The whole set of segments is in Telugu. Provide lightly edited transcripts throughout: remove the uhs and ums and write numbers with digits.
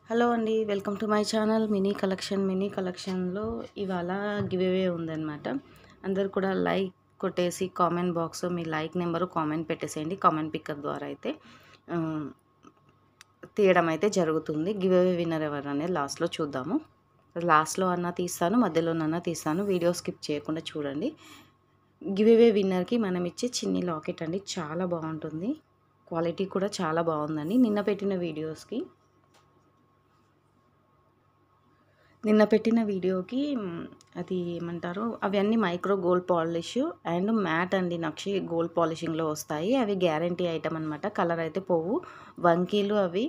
హలో అండి, welcome to my channel mini కలెక్షన్లో ఇవాళ గివ్ అవే ఉందన్నమాట. అందరు కూడా లైక్ కొట్టేసి కామెంట్ బాక్స్ మీ లైక్ నెంబరు కామెంట్ పెట్టేసేయండి. కామెంట్ పిక్కర్ ద్వారా అయితే తీయడం అయితే జరుగుతుంది. గివ్ అవే విన్నర్ ఎవరు అనేది లాస్ట్లో చూద్దాము. లాస్ట్లో అన్నా తీస్తాను, మధ్యలోనన్నా తీస్తాను. వీడియో స్కిప్ చేయకుండా చూడండి. గివ్ అవే విన్నర్కి మనం ఇచ్చే చిన్ని లాకెట్ అండి, చాలా బాగుంటుంది. క్వాలిటీ కూడా చాలా బాగుందండి. నిన్న పెట్టిన వీడియోకి అది ఏమంటారు, అవన్నీ micro gold polish and matte అండి, నక్షి గోల్డ్ పాలిషింగ్లో వస్తాయి. అవి గ్యారంటీ ఐటమ్ అనమాట. కలర్ అయితే పోవు. వంకీలు అవి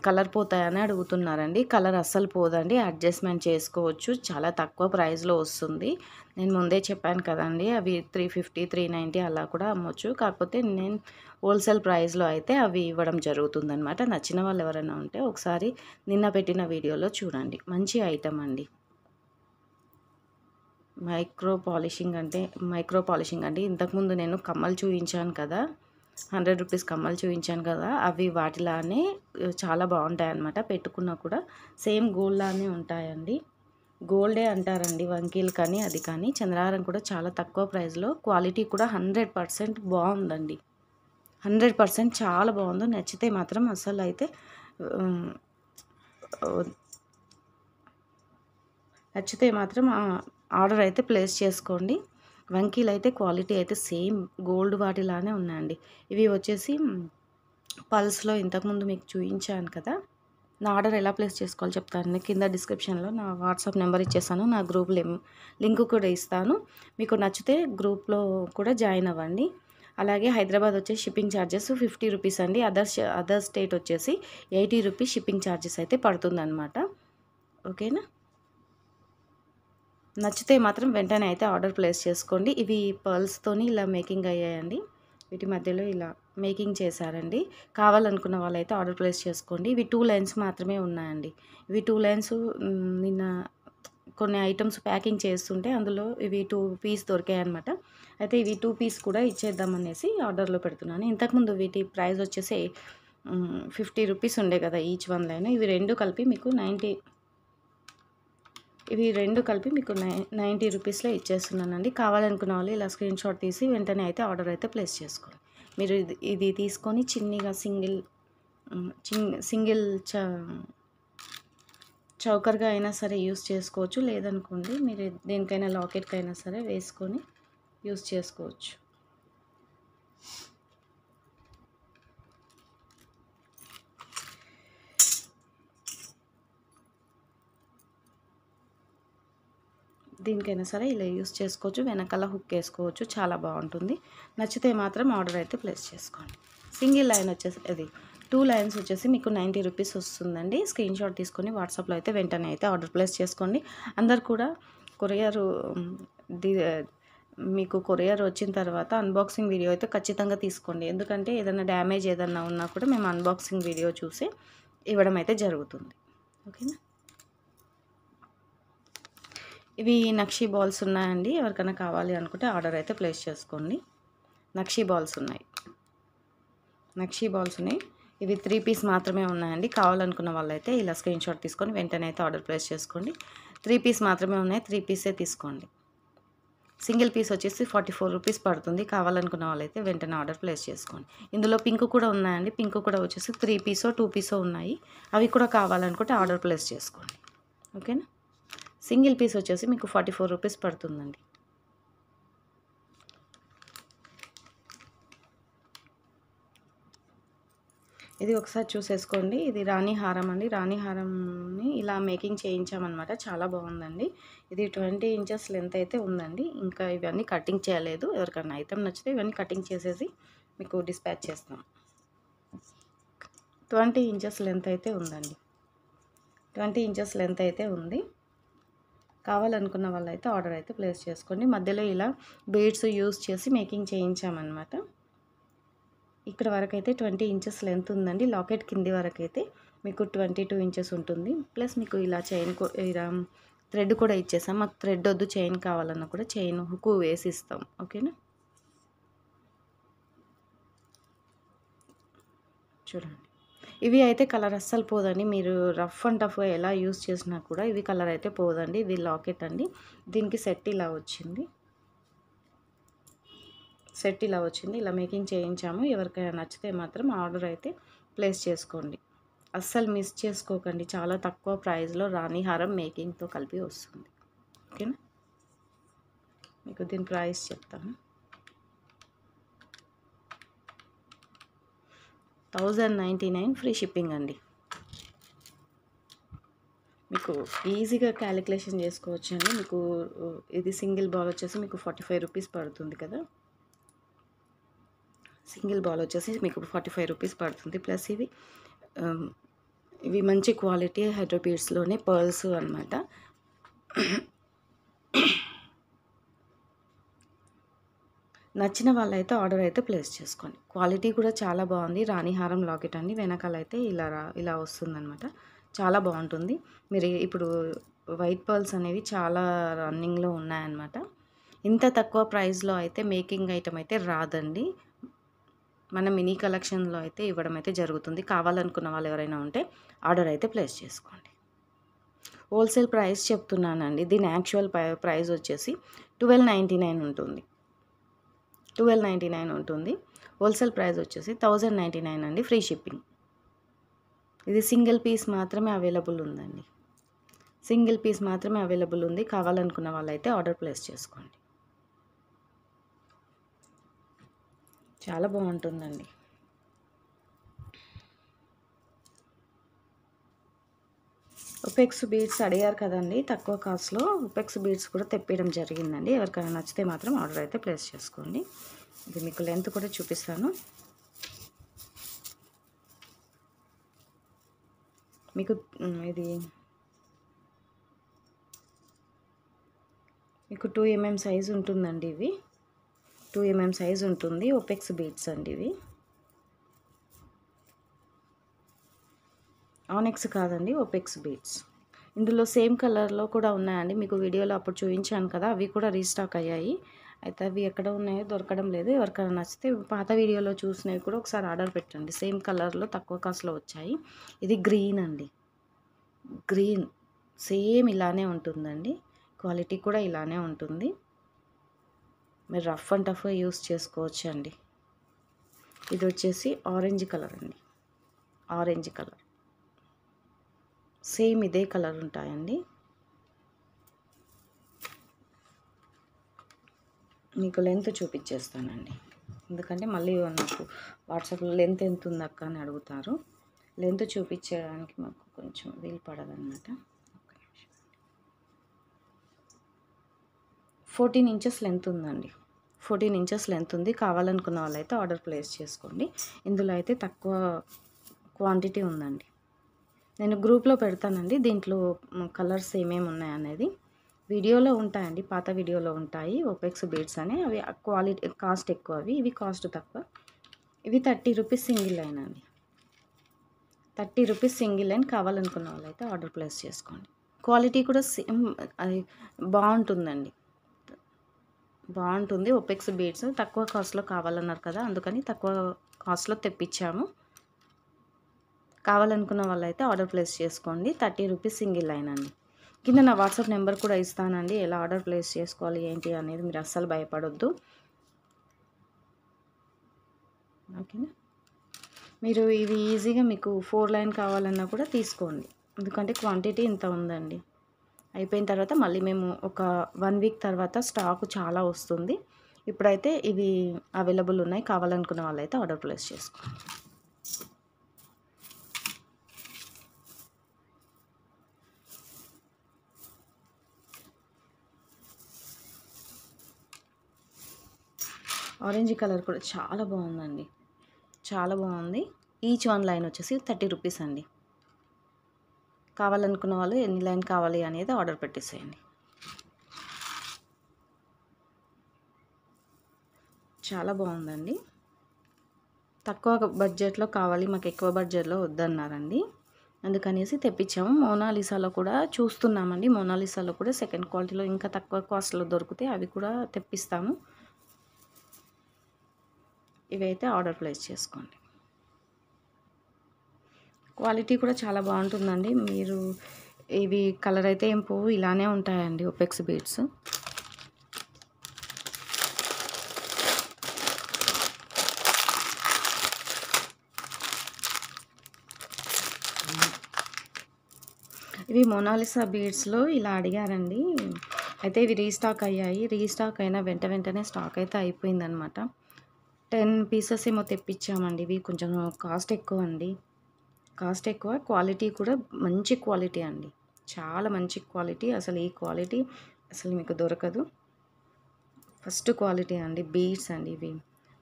కలర్ పోతాయని అడుగుతున్నారండి. కలర్ అస్సలు పోదండి, అడ్జస్ట్మెంట్ చేసుకోవచ్చు. చాలా తక్కువ ప్రైస్లో వస్తుంది. నేను ముందే చెప్పాను కదండి, అవి 350 390 అలా కూడా అమ్మొచ్చు. కాకపోతే నేను హోల్సేల్ ప్రైస్లో అయితే అవి ఇవ్వడం జరుగుతుందనమాట. నచ్చిన వాళ్ళు ఎవరైనా ఉంటే ఒకసారి నిన్న పెట్టిన వీడియోలో చూడండి. మంచి ఐటమ్ అండి. మైక్రో పాలిషింగ్ అంటే ఇంతకుముందు నేను కమ్మలు చూపించాను కదా, 100 రూపీస్ కమ్మలు చూపించాను కదా, అవి వాటిలానే చాలా బాగుంటాయి అన్నమాట. పెట్టుకున్నా కూడా సేమ్ గోల్డ్ లానే ఉంటాయండి. గోల్డే అంటారండి వంకీలు కానీ అది కానీ. చంద్రహారం కూడా చాలా తక్కువ ప్రైస్లో, క్వాలిటీ కూడా 100% బాగుందండి. 100% చాలా బాగుంది. నచ్చితే మాత్రం అసలు అయితే ఆర్డర్ అయితే ప్లేస్ చేసుకోండి. వంకీలు అయితే క్వాలిటీ అయితే సేమ్ గోల్డ్ వాటిలానే ఉన్నాయండి. ఇవి వచ్చేసి పల్స్లో ఇంతకుముందు మీకు చూపించాను కదా. నా ఆర్డర్ ఎలా ప్లేస్ చేసుకోవాలో చెప్తాను. కింద డిస్క్రిప్షన్లో నా వాట్సాప్ నెంబర్ ఇచ్చేస్తాను. నా గ్రూప్ లింక్ కూడా ఇస్తాను. మీకు నచ్చితే గ్రూప్లో కూడా జాయిన్ అవ్వండి. అలాగే హైదరాబాద్ వచ్చేసి షిప్పింగ్ ఛార్జెస్ 50 రూపీస్ అండి. అదర్ స్టేట్ వచ్చేసి 80 రూపీస్ షిప్పింగ్ ఛార్జెస్ అయితే పడుతుందన్నమాట. ఓకేనా. నచ్చితే మాత్రం వెంటనే అయితే ఆర్డర్ ప్లేస్ చేసుకోండి. ఇవి పర్ల్స్తోని ఇలా మేకింగ్ అయ్యాయండి. వీటి మధ్యలో ఇలా మేకింగ్ చేశారండి. కావాలనుకున్న వాళ్ళైతే ఆర్డర్ ప్లేస్ చేసుకోండి. ఇవి 2 లైన్స్ మాత్రమే ఉన్నాయండి. ఇవి 2 లైన్స్ నిన్న కొన్ని ఐటమ్స్ ప్యాకింగ్ చేస్తుంటే అందులో ఇవి 2 పీస్ దొరికాయి అనమాట. అయితే ఇవి 2 పీస్ కూడా ఇచ్చేద్దామనేసి ఆర్డర్లో పెడుతున్నాను. ఇంతకుముందు వీటి ప్రైస్ వచ్చేసి 50 రూపీస్ ఉండే కదా ఈచ్ వన్ లైన్. ఇవి రెండు కలిపి మీకు 90 రూపీస్లో ఇచ్చేస్తున్నానండి. కావాలనుకున్న వాళ్ళు ఇలా స్క్రీన్ షాట్ తీసి వెంటనే అయితే ఆర్డర్ అయితే ప్లేస్ చేసుకోండి. మీరు ఇది తీసుకొని చిన్నగా సింగిల్ చౌకర్గా అయినా సరే యూస్ చేసుకోవచ్చు. లేదనుకోండి మీరు దేనికైనా లాకెట్కి అయినా సరే వేసుకొని యూస్ చేసుకోవచ్చు. దీనికైనా సరే ఇలా యూస్ చేసుకోవచ్చు. వెనకాల హుక్ వేసుకోవచ్చు. చాలా బాగుంటుంది. నచ్చితే మాత్రం ఆర్డర్ అయితే ప్లేస్ చేసుకోండి. సింగిల్ లైన్ వచ్చేసి అది 2 లైన్స్ వచ్చేసి మీకు 90 రూపీస్ వస్తుందండి. స్క్రీన్ షాట్ తీసుకొని వాట్సాప్లో అయితే వెంటనే అయితే ఆర్డర్ ప్లేస్ చేసుకోండి. అందరు కూడా మీకు కొరియర్ వచ్చిన తర్వాత అన్బాక్సింగ్ వీడియో అయితే ఖచ్చితంగా తీసుకోండి. ఎందుకంటే ఏదైనా డ్యామేజ్ ఏదన్నా ఉన్నా కూడా మేము అన్బాక్సింగ్ వీడియో చూసి ఇవ్వడం అయితే జరుగుతుంది. ఓకేనా. ఇవి నక్షి బాల్స్ ఉన్నాయండి. ఎవరికైనా కావాలి అనుకుంటే ఆర్డర్ అయితే ప్లేస్ చేసుకోండి. నక్షి బాల్స్ ఉన్నాయి. ఇవి 3 పీస్ మాత్రమే ఉన్నాయండి. కావాలనుకున్న వాళ్ళైతే ఇలా స్క్రీన్ షాట్ తీసుకొని వెంటనే అయితే ఆర్డర్ ప్లేస్ చేసుకోండి. 3 పీస్ మాత్రమే ఉన్నాయి. 3 పీసే తీసుకోండి. సింగిల్ పీస్ వచ్చేసి 44 రూపీస్ పడుతుంది. కావాలనుకున్న వాళ్ళైతే వెంటనే ఆర్డర్ ప్లేస్ చేసుకోండి. ఇందులో పింక్ కూడా ఉన్నాయండి. పింక్ కూడా వచ్చేసి 3 పీసో 2 పీసో ఉన్నాయి. అవి కూడా కావాలనుకుంటే ఆర్డర్ ప్లేస్ చేసుకోండి. ఓకేనా. సింగిల్ పీస్ వచ్చేసి మీకు 44 రూపీస్ పడుతుందండి. ఇది ఒకసారి చూసేసుకోండి. ఇది రాణి హారం అండి. రాణి హారంని ఇలా మేకింగ్ చేయించామన్నమాట. చాలా బాగుందండి. ఇది 20 ఇంచెస్ లెంత్ అయితే ఉందండి. ఇంకా ఇవన్నీ కటింగ్ చేయలేదు. ఎవరికైనా ఐటమ్ నచ్చితే ఇవన్నీ కటింగ్ చేసేసి మీకు డిస్పాచ్ చేస్తాం. 20 ఇంచెస్ లెంత్ అయితే ఉందండి. 20 ఇంచెస్ లెంత్ అయితే ఉంది. కావాలనుకున్న వాళ్ళైతే ఆర్డర్ అయితే ప్లేస్ చేసుకోండి. మధ్యలో ఇలా బీడ్స్ యూస్ చేసి మేకింగ్ చేయించామన్నమాట. ఇక్కడ వరకు అయితే 20 ఇంచెస్ లెంత్ ఉందండి. లాకెట్ కింది వరకు అయితే మీకు 22 ఇంచెస్ ఉంటుంది. ప్లస్ మీకు ఇలా ఇలా థ్రెడ్ కూడా ఇచ్చేసాం. మాకు థ్రెడ్ వద్దు, చైన్ కావాలన్నా కూడా చైన్ హుక్ వేసి ఇస్తాం. ఓకేనా. చూడండి, ఇవి అయితే కలర్ అస్సలు పోదండి. మీరు రఫ్ అండ్ టఫ్‌గా ఎలా యూజ్ చేసినా కూడా ఇవి కలర్ అయితే పోదండి. ఇది లాకెట్ అండి. దీనికి సెట్ ఇలా వచ్చింది. ఇలా మేకింగ్ చేయించాము. ఎవరికైనా నచ్చితే మాత్రం ఆర్డర్ అయితే ప్లేస్ చేసుకోండి. అస్సలు మిస్ చేసుకోకండి. చాలా తక్కువ ప్రైస్‌లో రాణి హారం మేకింగ్‌తో కలిపి వస్తుంది. ఓకేనా? మీకు దీని ప్రైస్ చెప్తాను. 1099 ఫ్రీ షిప్పింగ్ అండి. మీకు ఈజీగా క్యాలిక్యులేషన్ చేసుకోవచ్చండి. మీకు ఇది సింగిల్ బాల్ వచ్చేసి మీకు 45 రూపీస్ పడుతుంది కదా! సింగిల్ బాల్ వచ్చేసి మీకు 45 రూపీస్ పడుతుంది. ప్లస్ ఇవి మంచి క్వాలిటీ హైడ్రో బీడ్స్‌లోనే పర్ల్స్ అనమాట. నచ్చిన వాళ్ళైతే ఆర్డర్ అయితే ప్లేస్ చేసుకోండి. క్వాలిటీ కూడా చాలా బాగుంది. రాణి హారం లాకెట్ అండి. వెనకాల అయితే ఇలా వస్తుందనమాట. చాలా బాగుంటుంది. మీరు ఇప్పుడు వైట్ పర్ల్స్ అనేవి చాలా రన్నింగ్‌లో ఉన్నాయన్నమాట. ఇంత తక్కువ ప్రైస్‌లో అయితే మేకింగ్ ఐటమ్ అయితే రాదండి. మన మినీ కలెక్షన్‌లో అయితే ఇవ్వడం అయితే జరుగుతుంది. కావాలనుకున్న వాళ్ళు ఎవరైనా ఉంటే ఆర్డర్ అయితే ప్లేస్ చేసుకోండి. హోల్సేల్ ప్రైస్ చెప్తున్నానండి. దీని యాక్చువల్ ప్రైస్ వచ్చేసి 1299 ఉంటుంది. 1299 ఉంటుంది. హోల్సేల్ ప్రైస్ వచ్చేసి 1099 అండి. Free shipping. ఇది సింగిల్ పీస్ మాత్రమే అవైలబుల్ ఉందండి. సింగిల్ పీస్ మాత్రమే అవైలబుల్ ఉంది. కావాలనుకున్న వాళ్ళైతే ఆర్డర్ ప్లేస్ చేసుకోండి. చాలా బాగుంటుందండి. ఒపెక్స్ బీడ్స్ అడిగారు కదండి, తక్కువ కాస్ట్లో ఒపెక్స్ బీడ్స్ కూడా తెప్పించడం జరిగిందండి. ఎవరికైనా నచ్చితే మాత్రం ఆర్డర్ అయితే ప్లేస్ చేసుకోండి. ఇది మీకు లెంత్ కూడా చూపిస్తాను. మీకు ఇది మీకు 2 mm సైజు ఉంటుందండి. ఇవి 2 mm సైజు ఉంటుంది. ఒపెక్స్ బీడ్స్ అండి ఇవి. ఆనెక్స్ కాదండి, ఒపెక్స్ బీడ్స్. ఇందులో సేమ్ కలర్లో కూడా ఉన్నాయండి. మీకు వీడియోలో అప్పుడు చూపించాను కదా, అవి కూడా రీస్టాక్ అయ్యాయి. అయితే అవి ఎక్కడ ఉన్నాయో దొరకడం లేదు. ఎవరికైనా నచ్చితే పాత వీడియోలో చూసినవి కూడా ఒకసారి ఆర్డర్ పెట్టండి. సేమ్ కలర్లో తక్కువ కాస్ట్లో వచ్చాయి. ఇది గ్రీన్ అండి. గ్రీన్ సేమ్ ఇలానే ఉంటుందండి. క్వాలిటీ కూడా ఇలానే ఉంటుంది. మీరు రఫ్ అండ్ టఫ్గా యూస్ చేసుకోవచ్చు అండి. ఇది వచ్చేసి ఆరెంజ్ కలర్ అండి. ఆరెంజ్ కలర్ సేమ్ ఇదే కలర్ ఉంటాయండి. మీకు లెంత్ చూపించేస్తానండి. ఎందుకంటే మళ్ళీ నాకు వాట్సాప్లో లెంత్ ఎంత ఉంది అక్క అని అడుగుతారు. లెంత్ చూపించడానికి మాకు కొంచెం వీలు పడదన్నమాట. 14 ఇంచెస్ లెంత్ ఉందండి. 14 ఇంచెస్ లెంత్ ఉంది. కావాలనుకున్న వాళ్ళైతే ఆర్డర్ ప్లేస్ చేసుకోండి. ఇందులో అయితే తక్కువ క్వాంటిటీ ఉందండి. నేను గ్రూప్లో పెడతానండి. దీంట్లో కలర్స్ ఏమేమి ఉన్నాయనేది వీడియోలో ఉంటాయండి. పాత వీడియోలో ఉంటాయి. ఒపెక్స్ బీడ్స్ అని. అవి క్వాలిటీ కాస్ట్ ఎక్కువ. ఇవి కాస్ట్ తక్కువ. ఇవి 30 రూపీస్ సింగిల్ లైన్ అండి. 30 రూపీస్ సింగిల్ లైన్. కావాలనుకున్న వాళ్ళైతే ఆర్డర్ ప్లేస్ చేసుకోండి. క్వాలిటీ కూడా సేమ్ అది బాగుంటుందండి. బాగుంటుంది. ఒపెక్స్ బీడ్స్ తక్కువ కాస్ట్లో కావాలన్నారు కదా, అందుకని తక్కువ కాస్ట్లో తెప్పించాము. కావాలనుకున్న వాళ్ళైతే ఆర్డర్ ప్లేస్ చేసుకోండి. 30 రూపీస్ సింగిల్ లైన్ అండి. కింద నా వాట్సాప్ నెంబర్ కూడా ఇస్తానండి. ఎలా ఆర్డర్ ప్లేస్ చేసుకోవాలి ఏంటి అనేది మీరు అస్సలు భయపడొద్దు. ఓకేనా? మీరు ఇవి ఈజీగా మీకు 4 లైన్ కావాలన్నా కూడా తీసుకోండి. ఎందుకంటే క్వాంటిటీ ఇంత ఉందండి. అయిపోయిన తర్వాత మళ్ళీ మేము ఒక 1 వీక్ తర్వాత స్టాక్ చాలా వస్తుంది. ఇప్పుడైతే ఇవి అవైలబుల్ ఉన్నాయి. కావాలనుకున్న వాళ్ళైతే ఆర్డర్ ప్లేస్ చేసుకోండి. ఆరెంజ్ కలర్ కూడా చాలా బాగుందండి. చాలా బాగుంది. ఈచ్ 1 లైన్ వచ్చేసి 30 రూపీస్ అండి. కావాలనుకున్న వాళ్ళు ఎన్ని లైన్ కావాలి అనేది ఆర్డర్ పెట్టేసేయండి. చాలా బాగుందండి. తక్కువ బడ్జెట్లో కావాలి, మాకు ఎక్కువ బడ్జెట్లో వద్దన్నారండి. అందుకనేసి తెప్పించాము. మోనాలిసాలో కూడా చూస్తున్నామండి. మోనాలిసాలో కూడా సెకండ్ క్వాలిటీలో ఇంకా తక్కువ కాస్ట్లో దొరికితే అవి కూడా తెప్పిస్తాము. ఇవైతే ఆర్డర్ ప్లేస్ చేసుకోండి. క్వాలిటీ కూడా చాలా బాగుంటుందండి. మీరు ఇవి కలర్ అయితే ఏం పోవు, ఇలానే ఉంటాయండి ఒపెక్స్ బీడ్స్. ఇవి మొనాలిసా బీడ్స్లో ఇలా అడిగారండి. అయితే ఇవి రీస్టాక్ అయ్యాయి. రీస్టాక్ అయిన వెంటనే స్టాక్ అయితే అయిపోయిందనమాట. 10 పీసెస్ ఏమో తెప్పించామండి. ఇవి కొంచెం కాస్ట్ ఎక్కువ అండి. కాస్ట్ ఎక్కువ, క్వాలిటీ కూడా మంచి క్వాలిటీ అండి. చాలా మంచి క్వాలిటీ. అసలు ఈ క్వాలిటీ అసలు మీకు దొరకదు. ఫస్ట్ క్వాలిటీ అండి. బీడ్స్ అండి ఇవి.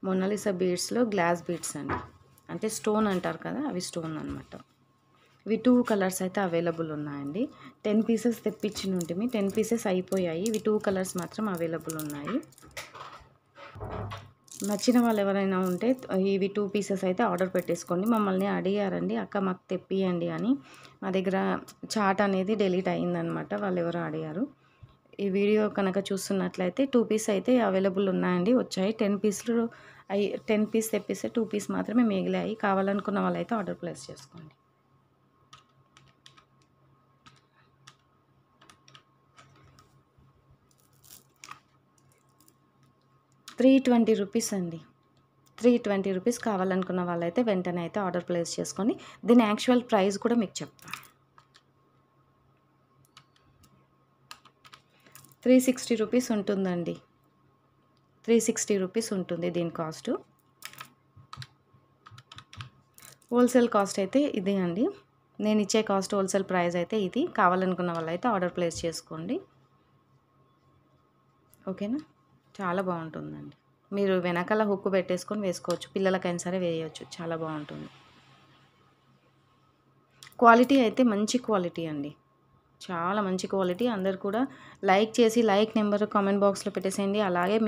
మొనాలిసా బీడ్స్లో గ్లాస్ బీడ్స్ అండి. అంటే స్టోన్ అంటారు కదా, అవి స్టోన్ అనమాట. ఇవి 2 కలర్స్ అయితే అవైలబుల్ ఉన్నాయండి. 10 పీసెస్ తెప్పించి ఉంటుంది. 10 పీసెస్ అయిపోయాయి. ఇవి 2 కలర్స్ మాత్రం అవైలబుల్ ఉన్నాయి. నచ్చిన వాళ్ళు ఎవరైనా ఉంటే ఇవి 2 పీసెస్ అయితే ఆర్డర్ పెట్టేసుకోండి. మమ్మల్ని అడిగారండి, అక్క మాకు తెప్పియండి అని. మా దగ్గర చాట్ అనేది డిలీట్ అయిందనమాట. వాళ్ళు ఎవరో అడిగారు. ఈ వీడియో కనుక చూస్తున్నట్లయితే 2 పీస్ అయితే అవైలబుల్ ఉన్నాయండి, వచ్చాయి. 10 పీస్లు 10 పీస్ తెప్పిస్తే 2 పీస్ మాత్రమే మిగిలాయి. కావాలనుకున్న వాళ్ళైతే ఆర్డర్ ప్లేస్ చేసుకోండి. 320 రూపీస్ అండి. 320 రూపీస్. కావాలనుకున్న వాళ్ళైతే వెంటనే అయితే ఆర్డర్ ప్లేస్ చేసుకోండి. దీని యాక్చువల్ ప్రైస్ కూడా మీకు చెప్తాను. 360 రూపీస్ ఉంటుందండి. 360 రూపీస్ ఉంటుంది దీని కాస్ట్. హోల్సేల్ కాస్ట్ అయితే ఇదే అండి. నేను ఇచ్చే కాస్ట్ హోల్సేల్ ప్రైస్ అయితే ఇది. కావాలనుకున్న వాళ్ళైతే ఆర్డర్ ప్లేస్ చేసుకోండి. ఓకేనా? చాలా బాగుంటుందండి. మీరు వెనకాల హుక్ పెట్టేసుకొని వేసుకోవచ్చు. పిల్లలకైనా సరే వేయవచ్చు. చాలా బాగుంటుంది. క్వాలిటీ అయితే మంచి క్వాలిటీ అండి. చాలా మంచి క్వాలిటీ. అందరు కూడా లైక్ చేసి లైక్ నెంబర్ కామెంట్ బాక్స్లో పెట్టేసేయండి. అలాగే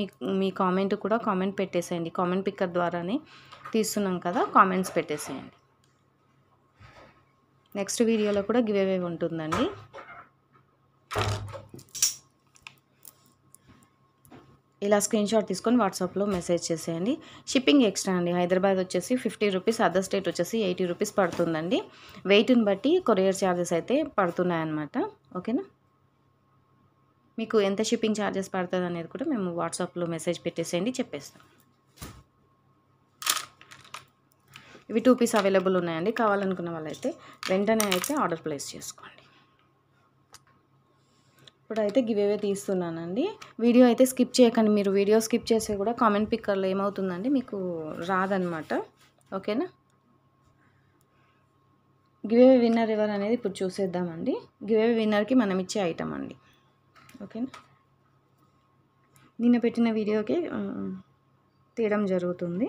మీ కామెంట్ కూడా కామెంట్ పెట్టేసేయండి. కామెంట్ పిక్కర్ ద్వారానే తీస్తున్నాం కదా, కామెంట్స్ పెట్టేసేయండి. నెక్స్ట్ వీడియోలో కూడా గివ్ అవే ఉంటుందండి. ఇలా స్క్రీన్ షాట్ తీసుకొని వాట్సాప్లో మెసేజ్ చేసేయండి. షిప్పింగ్ ఎక్స్ట్రా అండి. హైదరాబాద్ వచ్చేసి 50 రూపీస్, అదర్ స్టేట్ వచ్చేసి 80 రూపీస్ పడుతుందండి. వెయిట్ని బట్టి కొరియర్ ఛార్జెస్ అయితే పడుతున్నాయన్నమాట. ఓకేనా? మీకు ఎంత షిప్పింగ్ ఛార్జెస్ పడుతుంది అనేది కూడా మేము వాట్సాప్లో మెసేజ్ పెట్టేసేయండి, చెప్పేస్తాం. ఇవి 2 పీస్ అవైలబుల్ ఉన్నాయండి. కావాలనుకున్న వాళ్ళైతే వెంటనే అయితే ఆర్డర్ ప్లేస్ చేసుకోండి. ఇప్పుడైతే గివ్ అవే తీస్తున్నానండి. వీడియో అయితే స్కిప్ చేయకండి. మీరు వీడియో స్కిప్ చేస్తే కూడా కామెంట్ పిక్కర్లో ఏమవుతుందండి, మీకు రాదనమాట. ఓకేనా? గివ్ అవే విన్నర్ ఎవరు అనేది ఇప్పుడు చూసేద్దామండి. గివ్ అవే విన్నర్కి మనం ఇచ్చే ఐటమ్ అండి. ఓకేనా? నిన్న పెట్టిన వీడియోకి తీయడం జరుగుతుంది.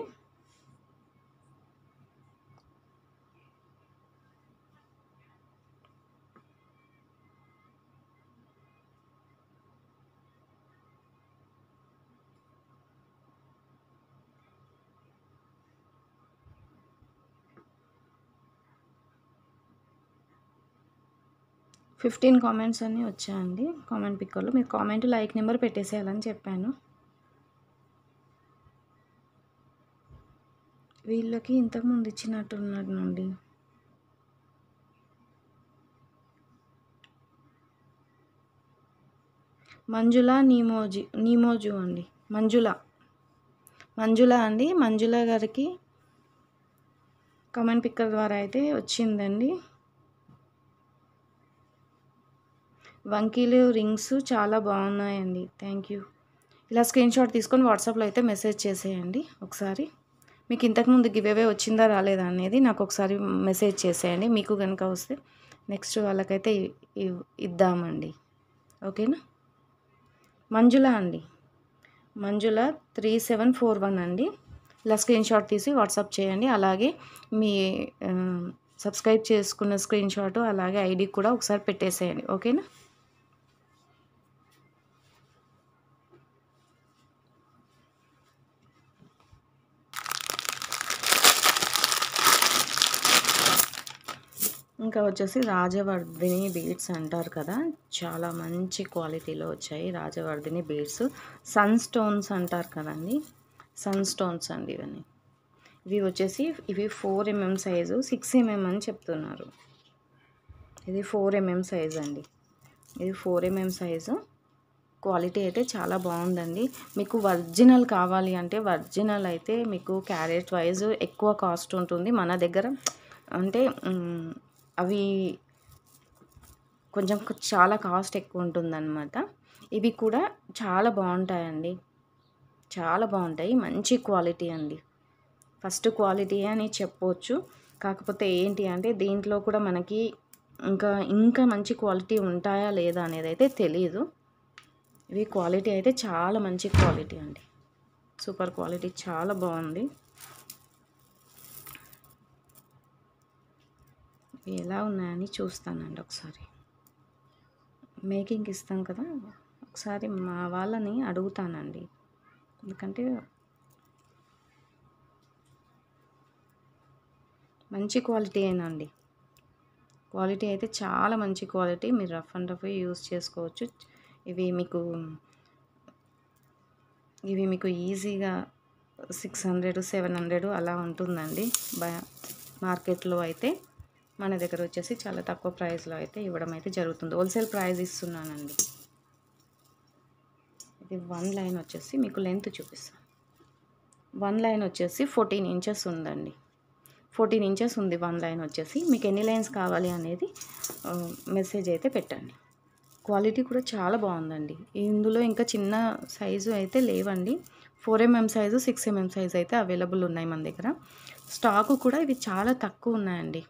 ఫిఫ్టీన్ కామెంట్స్ అన్నీ వచ్చాయండి కామెంట్ పిక్కర్లో. మీరు కామెంట్ లైక్ నెంబర్ పెట్టేసేయాలని చెప్పాను. వీళ్ళకి ఇంతకుముందు ఇచ్చినట్టున్నానండి. మంజుల నీమోజు అండి. మంజుల అండి. మంజుల గారికి కామెంట్ పిక్కర్ ద్వారా అయితే వచ్చిందండి. వంకీలు రింగ్స్ చాలా బాగున్నాయండి. Thank you. ఇలా స్క్రీన్ షాట్ తీసుకొని వాట్సాప్లో అయితే మెసేజ్ చేసేయండి. ఒకసారి మీకు ఇంతకుముందు గివ్ అవే వచ్చిందా రాలేదా అనేది నాకు ఒకసారి మెసేజ్ చేసేయండి. మీకు కనుక వస్తే నెక్స్ట్ వాళ్ళకైతే ఇద్దామండి. ఓకేనా? మంజుల అండి. మంజుల 3741 అండి. ఇలా స్క్రీన్ షాట్ తీసి వాట్సాప్ చేయండి. అలాగే మీ సబ్స్క్రైబ్ చేసుకున్న స్క్రీన్ షాట్ అలాగే ఐడి కూడా ఒకసారి పెట్టేసేయండి. ఓకేనా? ఇంకా వచ్చేసి రాజవర్ధిని బీడ్స్ అంటారు కదా, చాలా మంచి క్వాలిటీలో వచ్చాయి రాజవర్ధిని బీడ్స్. సన్ స్టోన్స్ అంటారు కదండి, సన్ స్టోన్స్ అండి ఇవన్నీ. ఇవి వచ్చేసి ఇవి 4 mm సైజు, 6 mm అని చెప్తున్నారు. ఇది 4 mm సైజ్ అండి. ఇది 4 mm సైజు. క్వాలిటీ అయితే చాలా బాగుందండి. మీకు ఒరిజినల్ కావాలి అంటే ఒరిజినల్ అయితే మీకు క్యారెట్ వైజ్ ఎక్కువ కాస్ట్ ఉంటుంది. మన దగ్గర అంటే అవి కొంచెం చాలా కాస్ట్ ఎక్కువ ఉంటుందన్నమాట. ఇవి కూడా చాలా బాగుంటాయండి, చాలా బాగుంటాయి. మంచి క్వాలిటీ అండి, ఫస్ట్ క్వాలిటీ అని చెప్పవచ్చు. కాకపోతే ఏంటి అంటే దీంట్లో కూడా మనకి ఇంకా మంచి క్వాలిటీ ఉంటాయా లేదా అనేది అయితే తెలియదు. ఇవి క్వాలిటీ అయితే చాలా మంచి క్వాలిటీ అండి, సూపర్ క్వాలిటీ, చాలా బాగుంది. ఇవి ఎలా ఉన్నాయని చూస్తానండి ఒకసారి. మేకింగ్ ఇస్తాం కదా, ఒకసారి మా వాళ్ళని అడుగుతానండి. ఎందుకంటే మంచి క్వాలిటీ అయినండి, క్వాలిటీ అయితే చాలా మంచి క్వాలిటీ. మీరు రఫ్ అండ్ రఫ్ యూస్ చేసుకోవచ్చు. ఇవి మీకు ఈజీగా 600 700 అలా ఉంటుందండి మార్కెట్లో అయితే. మన దగ్గర వచ్చేసి చాలా తక్కువ ప్రైస్లో అయితే ఇవ్వడం అయితే జరుగుతుంది. హోల్సేల్ ప్రైస్ ఇస్తున్నానండి. ఇది 1 లైన్ వచ్చేసి మీకు లెంత్ చూపిస్తాను. 1 లైన్ వచ్చేసి 14 ఇంచెస్ ఉందండి. 14 ఇంచెస్ ఉంది 1 లైన్ వచ్చేసి. మీకు ఎన్ని లైన్స్ కావాలి అనేది మెసేజ్ అయితే పెట్టండి. క్వాలిటీ కూడా చాలా బాగుందండి. ఇందులో ఇంకా చిన్న సైజు అయితే లేవండి. 4 mm సైజు, 6 mm సైజు అయితే అవైలబుల్ ఉన్నాయి మన దగ్గర. స్టాకు కూడా ఇవి చాలా తక్కువ ఉన్నాయండి.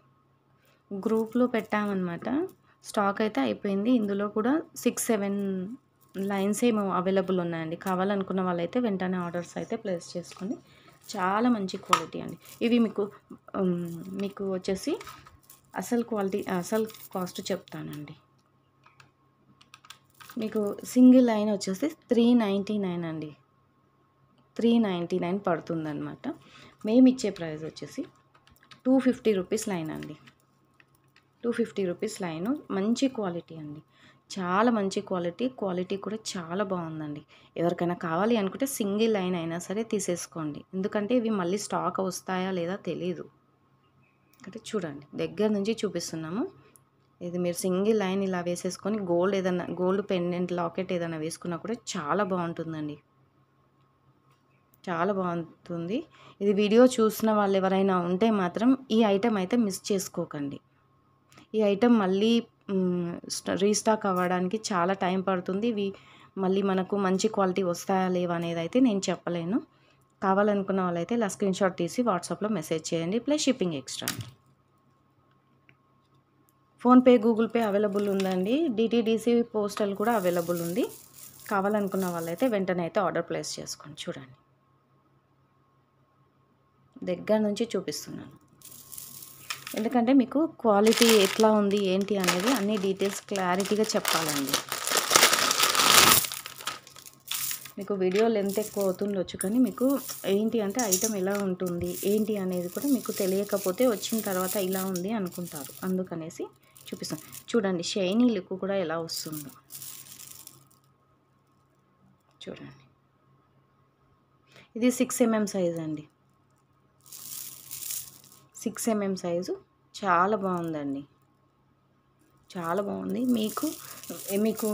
గ్రూప్లో పెట్టామన్నమాట, స్టాక్ అయితే అయిపోయింది. ఇందులో కూడా 6-7 లైన్స్ ఏమో అవైలబుల్ ఉన్నాయండి. కావాలనుకున్న వాళ్ళైతే వెంటనే ఆర్డర్స్ అయితే ప్లేస్ చేసుకోండి. చాలా మంచి క్వాలిటీ అండి. ఇవి మీకు వచ్చేసి అసలు కాస్ట్ చెప్తానండి. మీకు సింగిల్ లైన్ వచ్చేసి 399 అండి, 399 పడుతుందన్నమాట. మేము ఇచ్చే ప్రైస్ వచ్చేసి 250 రూపీస్ లైన్ అండి, 250 రూపీస్ లైను. మంచి క్వాలిటీ అండి, చాలా మంచి క్వాలిటీ కూడా చాలా బాగుందండి. ఎవరికైనా కావాలి అనుకుంటే సింగిల్ లైన్ అయినా సరే తీసేసుకోండి. ఎందుకంటే ఇవి మళ్ళీ స్టాక్ వస్తాయా లేదా తెలీదు. అంటే చూడండి, దగ్గర నుంచి చూపిస్తున్నాము. ఇది మీరు సింగిల్ లైన్ ఇలా వేసేసుకొని గోల్డ్ పెండెంట్ లాకెట్ ఏదైనా వేసుకున్నా కూడా చాలా బాగుంటుందండి, చాలా బాగుంటుంది. ఇది వీడియో చూసిన వాళ్ళు ఎవరైనా ఉంటే మాత్రం ఈ ఐటెం అయితే మిస్ చేసుకోకండి. ఈ ఐటెం మళ్ళీ రీస్టాక్ అవ్వడానికి చాలా టైం పడుతుంది. ఇవి మళ్ళీ మనకు మంచి క్వాలిటీ వస్తాయా లేవా అనేది అయితే నేను చెప్పలేను. కావాలనుకున్న వాళ్ళైతే ఇలా స్క్రీన్షాట్ తీసి వాట్సాప్లో మెసేజ్ చేయండి. ప్లస్ షిప్పింగ్ ఎక్స్ట్రా అండి. ఫోన్పే, గూగుల్ పే అవైలబుల్ ఉందండి. డిటీడీసీ పోస్టల్ కూడా అవైలబుల్ ఉంది. కావాలనుకున్న వాళ్ళైతే వెంటనే అయితే ఆర్డర్ ప్లేస్ చేసుకోండి. చూడండి, దగ్గర నుంచి చూపిస్తున్నాను. ఎందుకంటే మీకు క్వాలిటీ ఎట్లా ఉంది ఏంటి అనేది అన్ని డీటెయిల్స్ క్లారిటీగా చెప్పాలండి. మీకు వీడియో లెంత్ ఎక్కువ అవుతుండొచ్చు, కానీ మీకు ఏంటి అంటే ఐటెం ఎలా ఉంటుంది ఏంటి అనేది కూడా మీకు తెలియకపోతే వచ్చిన తర్వాత ఇలా ఉంది అనుకుంటారు. అందుకనేసి చూపిస్తాను. చూడండి, షైనీ లుక్ కూడా ఎలా వస్తుందో చూడండి. ఇది 6 mm సైజ్ అండి, 6 mm సైజు. చాలా బాగుందండి, చాలా బాగుంది. మీకు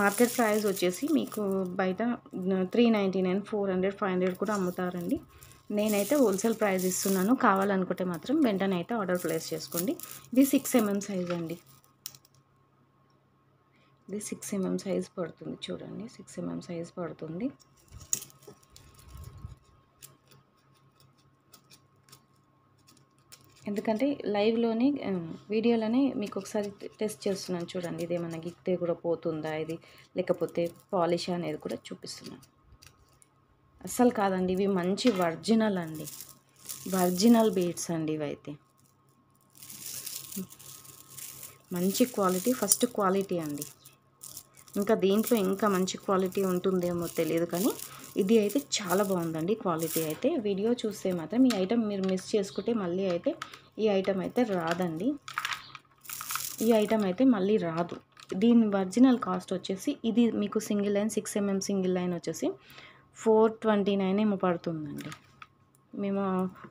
మార్కెట్ ప్రైస్ వచ్చేసి మీకు బయట 399, 400, 500 కూడా అమ్ముతారండి. నేనైతే హోల్సేల్ ప్రైస్ ఇస్తున్నాను. కావాలనుకుంటే మాత్రం వెంటనే అయితే ఆర్డర్ ప్లేస్ చేసుకోండి. ఇది 6 mm సైజ్ అండి, ఇది 6 mm సైజ్ పడుతుంది. చూడండి, 6 mm సైజ్ పడుతుంది. ఎందుకంటే లైవ్లోనే వీడియోలోనే మీకు ఒకసారి టెస్ట్ చేస్తున్నాను. చూడండి, ఇదేమన్నా గిక్తే కూడా పోతుందా ఇది, లేకపోతే పాలిష్ అనేది కూడా చూపిస్తున్నాను. అస్సలు కాదండి, ఇవి మంచి ఒరిజినల్ అండి, ఒరిజినల్ బీడ్స్ అండి. ఇవైతే మంచి క్వాలిటీ, ఫస్ట్ క్వాలిటీ అండి. ఇంకా దీంట్లో ఇంకా మంచి క్వాలిటీ ఉంటుందేమో తెలియదు, కానీ ఇది అయితే చాలా బాగుందండి క్వాలిటీ అయితే. వీడియో చూస్తే మాత్రం ఈ ఐటెం మీరు మిస్ చేసుకుంటే మళ్ళీ అయితే ఈ ఐటెం అయితే రాదండి, ఈ ఐటెం అయితే మళ్ళీ రాదు. దీని ఒరిజినల్ కాస్ట్ వచ్చేసి ఇది మీకు single line 6 mm single line వచ్చేసి 429 ఏమో పడుతుందండి. మేము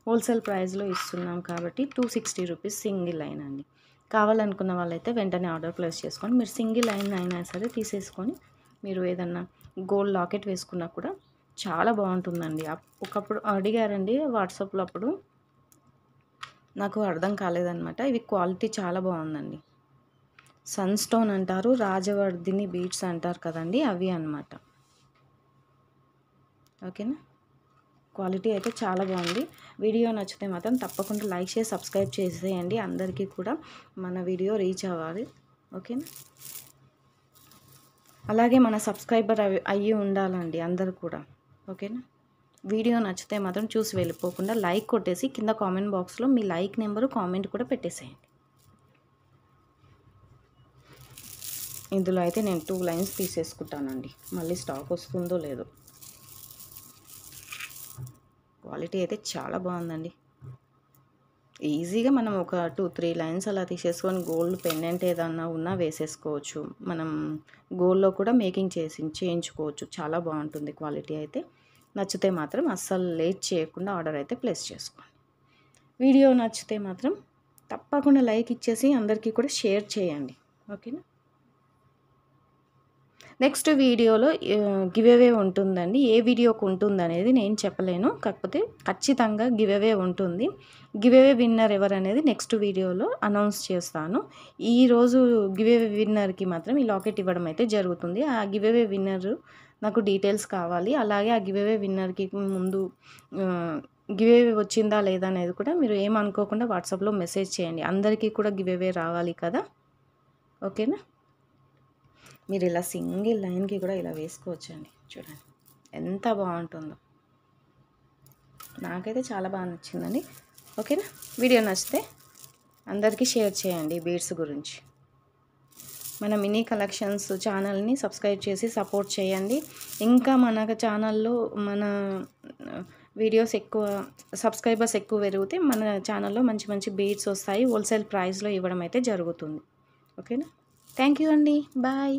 హోల్సేల్ ప్రైస్లో ఇస్తున్నాం కాబట్టి 260 రూపీస్ సింగిల్ లైన్ అండి. కావాలనుకున్న వాళ్ళైతే వెంటనే ఆర్డర్ ప్లేస్ చేసుకోండి. మీరు సింగిల్ లైన్ అయినా సరే తీసేసుకొని మీరు ఏదన్నా గోల్డ్ లాకెట్ వేసుకున్నా కూడా చాలా బాగుంటుందండి. ఒకప్పుడు అడిగారండి వాట్సాప్లో, అప్పుడు నాకు అర్థం కాలేదన్నమాట. ఇవి క్వాలిటీ చాలా బాగుందండి. సన్ స్టోన్ అంటారు, రాజవర్ధిని బీడ్స్ అంటారు కదండి, అవి అన్నమాట. ఓకేనా, క్వాలిటీ అయితే చాలా బాగుంది. వీడియో నచ్చితే మాత్రం తప్పకుండా లైక్ చేసి సబ్స్క్రైబ్ చేసేయండి. అందరికీ కూడా మన వీడియో రీచ్ అవ్వాలి. ఓకేనా, అలాగే మన సబ్స్క్రైబర్ అయ్యి ఉండాలండి అందరూ కూడా. ఓకేనా, వీడియో నచ్చితే మాత్రం చూసి వెళ్ళిపోకుండా లైక్ కొట్టేసి కింద కామెంట్ బాక్స్లో మీ లైక్ నెంబరు కామెంట్ కూడా పెట్టేసేయండి. ఇందులో అయితే నేను 2 లైన్స్ తీసేసుకుంటానండి, మళ్ళీ స్టాక్ వస్తుందో లేదో. క్వాలిటీ అయితే చాలా బాగుందండి. ఈజీగా మనం ఒక 2-3 లైన్స్ అలా తీసేసుకొని గోల్డ్ పెండెంట్ ఏదన్నా ఉన్నా వేసేసుకోవచ్చు. మనం గోల్డ్లో కూడా మేకింగ్ చేయించుకోవచ్చు. చాలా బాగుంటుంది క్వాలిటీ అయితే. నచ్చితే మాత్రం అస్సలు లేట్ చేయకుండా ఆర్డర్ అయితే ప్లేస్ చేసుకోండి. వీడియో నచ్చితే మాత్రం తప్పకుండా లైక్ ఇచ్చేసి అందరికీ కూడా షేర్ చేయండి. ఓకేనా, నెక్స్ట్ వీడియోలో గివ్ అవే ఉంటుందండి. ఏ వీడియోకి ఉంటుందనేది నేను చెప్పలేను, కాకపోతే ఖచ్చితంగా గివ్ అవే ఉంటుంది. గివ్ అవే విన్నర్ ఎవరనేది నెక్స్ట్ వీడియోలో అనౌన్స్ చేస్తాను. ఈరోజు గివ్ అవే విన్నర్కి మాత్రం ఈ లాకెట్ ఇవ్వడం అయితే జరుగుతుంది. ఆ గివ్ అవే విన్నర్ నాకు డీటెయిల్స్ కావాలి. అలాగే ఆ గివ్ అవే విన్నర్కి ముందు గివ్ అవే వచ్చిందా లేదా అనేది కూడా మీరు ఏమనుకోకుండా వాట్సాప్లో మెసేజ్ చేయండి. అందరికీ కూడా గివ్ అవే రావాలి కదా. ఓకేనా, మీరు ఇలా సింగిల్ లైన్కి కూడా ఇలా వేసుకోవచ్చండి. చూడండి ఎంత బాగుంటుందో, నాకైతే చాలా బాగా నచ్చిందండి. ఓకేనా, వీడియో నచ్చితే అందరికీ షేర్ చేయండి బీడ్స్ గురించి. మన మినీ కలెక్షన్స్ ఛానల్ని సబ్స్క్రైబ్ చేసి సపోర్ట్ చేయండి. ఇంకా మన ఛానల్లో మన వీడియోస్ ఎక్కువ సబ్స్క్రైబర్స్ ఎక్కువ పెరిగితే మన ఛానల్లో మంచి మంచి బీడ్స్ వస్తాయి. హోల్సేల్ ప్రైస్లో ఇవ్వడం అయితే జరుగుతుంది. ఓకేనా, థ్యాంక్ యూ అండి, బాయ్.